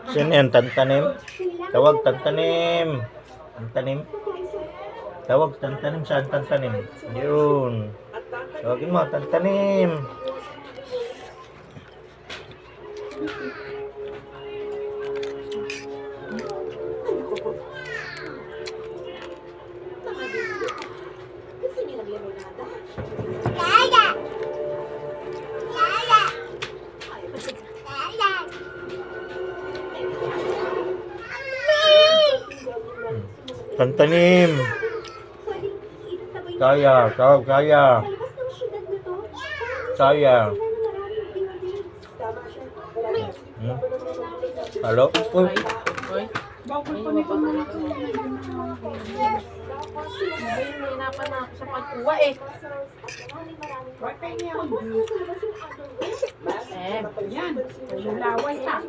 Sino yan? Tantanim? Tawag tantanim. Tantanim. Tawag tantanim. Saan tantanim? Yun. Tawagin mo, tantanim. Tantanim. Saya, tawag saya. Saya. Halo? Uy. Bakul pa nito mga hinapan na ako sa pagkuha eh. Yan. Lulaway ta.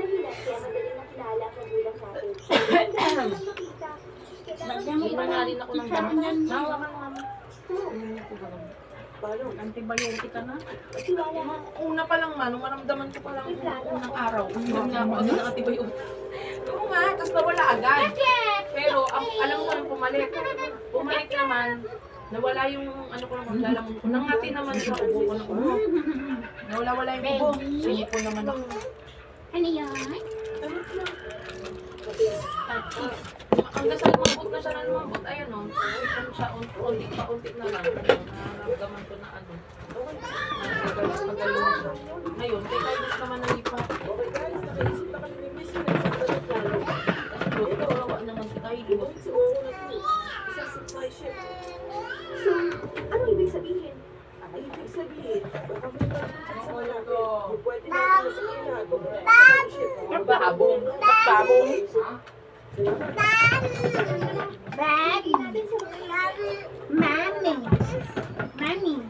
Hindi na rin ako ng gamot. Nawakan mama. Antibiotic ka na. Una pa lang man, nung maramdaman ko pa lang unang araw. Hindi nga ako agad ng antibiotic. Oo nga, tapos nawala agad. Pero alam ko nang pumalik. Pumalik naman, nawala yung ano ko naman, lalamon ko. Nangati naman sa ubo ko ng ubo. Nawala-wala yung ubo. Sinipon naman ako. Ano yan? Ang dasal mabot na siya na lumabot. Ayan o. Ano siya, unti na lang. Naramdaman ko na ano. Magaling siya. Ngayon, kay Kaidos naman nalipat. Kawawa naman si Kaidos. So, ano ibig sabihin? Ibig sabihin, baka may pwede natin sa kanya. Babong. Babong. Daddy. Mommy. Mommy. Mommy.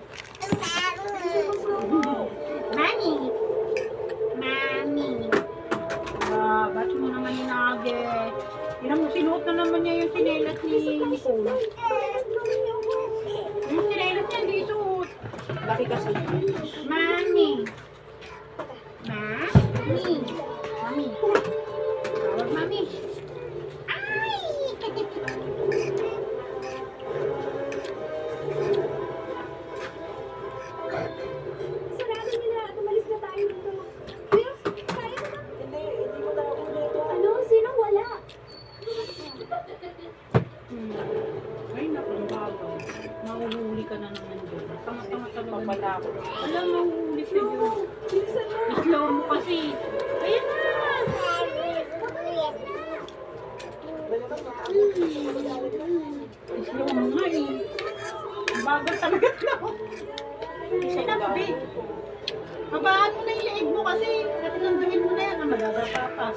Mommy. Ba't mo naman yung nugget? Tignan mo, sinuot na naman niya yung sinelas ni Nicole. Yung sinelas niya, hindi suot. Laki kasi. Mommy. Mommy. Mommy. Tawag mommy. Ay! Sarado nila at umalis na tayo dito. Pero, kaya mo ba? Hindi mo tayo ulit. Ano? Sinong wala? Ay, naku, bago. Mahuhuli ka na naman doon. Tama-tama talaga. Papala ako. Alam, mahuhuli ka doon. Slow mo kasi. Ayan na! Slow mo nga eh. Bago talaga slow. Sinabi. Habaan mo na yung leeg mo kasi. Natinanduin mo na yan. Magagapapas.